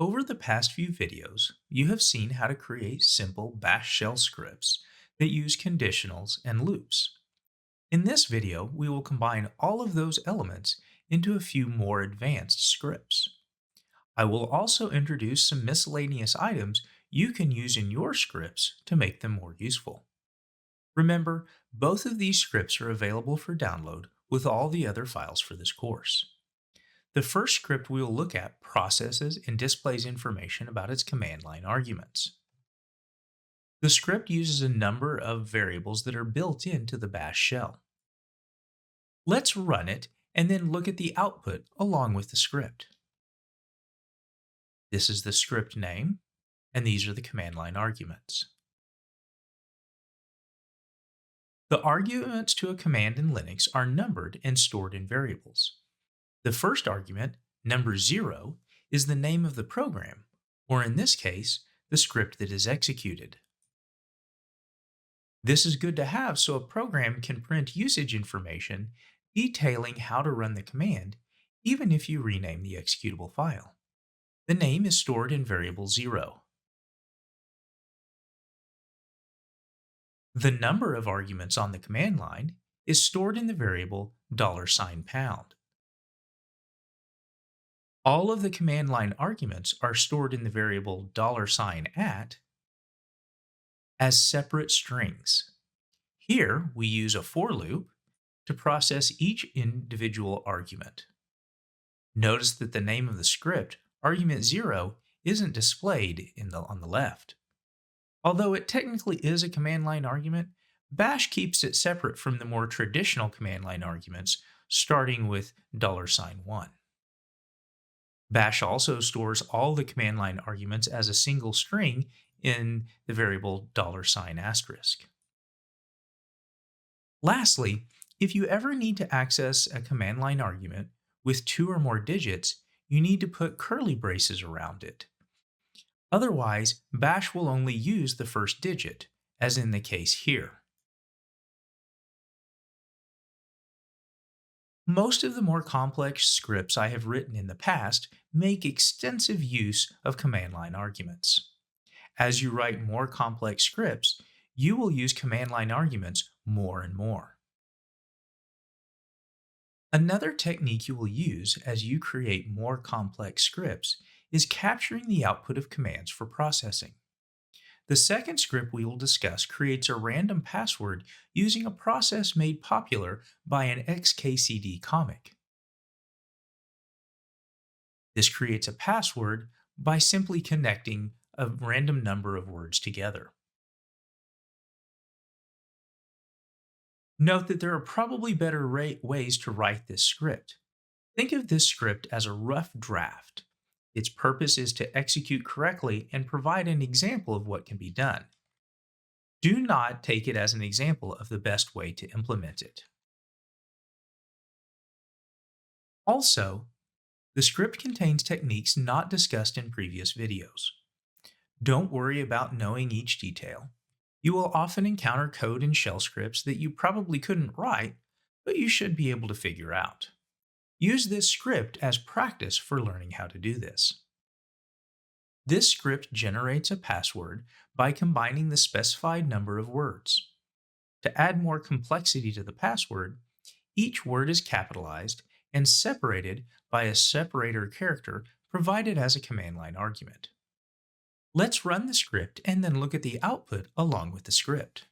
Over the past few videos, you have seen how to create simple Bash shell scripts that use conditionals and loops. In this video, we will combine all of those elements into a few more advanced scripts. I will also introduce some miscellaneous items you can use in your scripts to make them more useful. Remember, both of these scripts are available for download with all the other files for this course. The first script we will look at processes and displays information about its command line arguments. The script uses a number of variables that are built into the Bash shell. Let's run it and then look at the output along with the script. This is the script name, and these are the command line arguments. The arguments to a command in Linux are numbered and stored in variables. The first argument, number 0, is the name of the program, or in this case, the script that is executed. This is good to have so a program can print usage information detailing how to run the command, even if you rename the executable file. The name is stored in variable 0. The number of arguments on the command line is stored in the variable $pound. All of the command line arguments are stored in the variable $@ as separate strings. Here, we use a for loop to process each individual argument. Notice that the name of the script, argument 0, isn't displayed on the left. Although it technically is a command line argument, Bash keeps it separate from the more traditional command line arguments, starting with $1. Bash also stores all the command line arguments as a single string in the variable $**. Lastly, if you ever need to access a command line argument with 2 or more digits, you need to put curly braces around it. Otherwise, Bash will only use the first digit, as in the case here. Most of the more complex scripts I have written in the past make extensive use of command line arguments. As you write more complex scripts, you will use command line arguments more and more. Another technique you will use as you create more complex scripts is capturing the output of commands for processing. The second script we will discuss creates a random password using a process made popular by an XKCD comic. This creates a password by simply connecting a random number of words together. Note that there are probably better ways to write this script. Think of this script as a rough draft. Its purpose is to execute correctly and provide an example of what can be done. Do not take it as an example of the best way to implement it. Also, the script contains techniques not discussed in previous videos. Don't worry about knowing each detail. You will often encounter code in shell scripts that you probably couldn't write, but you should be able to figure out. Use this script as practice for learning how to do this. This script generates a password by combining the specified number of words. To add more complexity to the password, each word is capitalized and separated by a separator character provided as a command line argument. Let's run the script and then look at the output along with the script.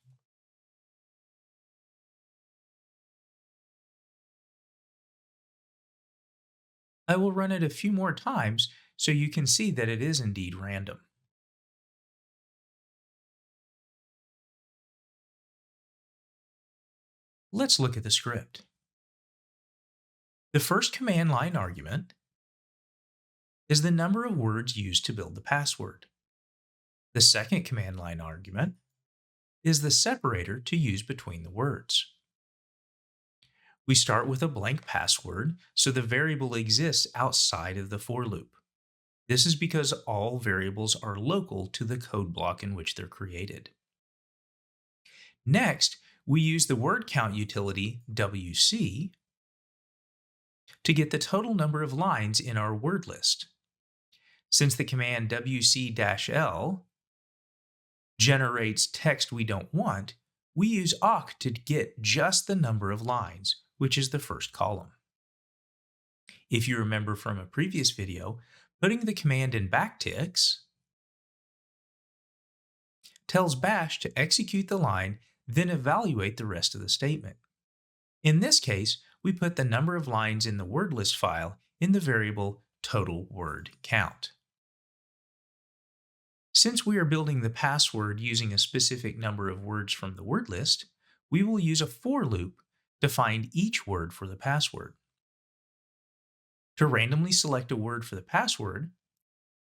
I will run it a few more times so you can see that it is indeed random. Let's look at the script. The first command line argument is the number of words used to build the password. The second command line argument is the separator to use between the words. We start with a blank password, so the variable exists outside of the for loop. This is because all variables are local to the code block in which they're created. Next, we use the word count utility wc to get the total number of lines in our word list. Since the command wc-l generates text we don't want, we use awk to get just the number of lines, which is the first column. If you remember from a previous video, putting the command in backticks tells bash to execute the line, then evaluate the rest of the statement. In this case, we put the number of lines in the word list file in the variable total word count. Since we are building the password using a specific number of words from the word list, we will use a for loop to find each word for the password. To randomly select a word for the password,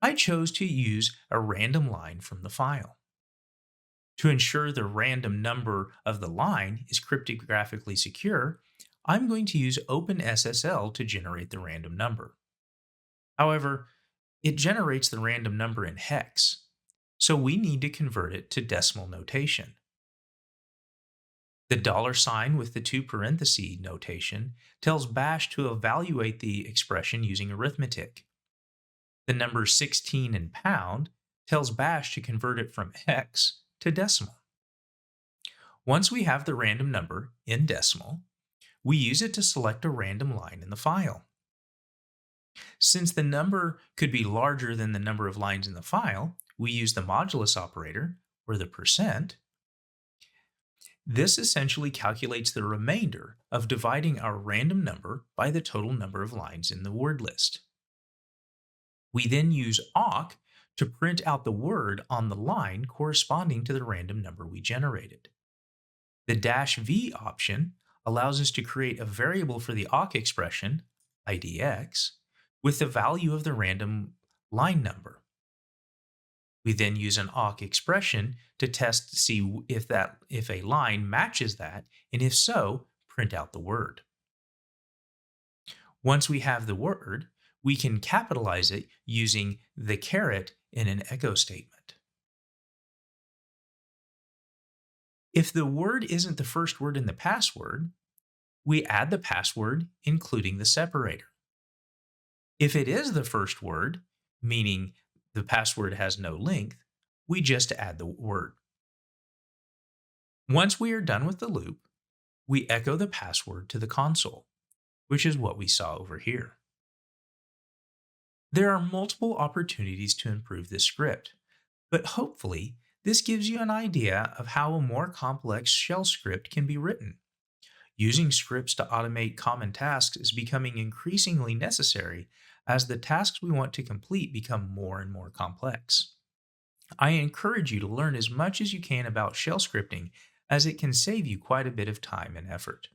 I chose to use a random line from the file. To ensure the random number of the line is cryptographically secure, I'm going to use OpenSSL to generate the random number. However, it generates the random number in hex, so we need to convert it to decimal notation. The $sign with the 2 parentheses notation tells bash to evaluate the expression using arithmetic. The number 16 in pound tells bash to convert it from hex to decimal. Once we have the random number in decimal, we use it to select a random line in the file. Since the number could be larger than the number of lines in the file, we use the modulus operator, or the percent. This essentially calculates the remainder of dividing our random number by the total number of lines in the word list. We then use awk to print out the word on the line corresponding to the random number we generated. The -v option allows us to create a variable for the awk expression, idx, with the value of the random line number. We then use an awk expression to test to see if a line matches that, and if so, print out the word. Once we have the word, we can capitalize it using the caret in an echo statement. If the word isn't the first word in the password, we add the password, including the separator. If it is the first word, meaning the password has no length, we just add the word. Once we are done with the loop, we echo the password to the console, which is what we saw over here. There are multiple opportunities to improve this script, but hopefully this gives you an idea of how a more complex shell script can be written. Using scripts to automate common tasks is becoming increasingly necessary as the tasks we want to complete become more and more complex. I encourage you to learn as much as you can about shell scripting, as it can save you quite a bit of time and effort.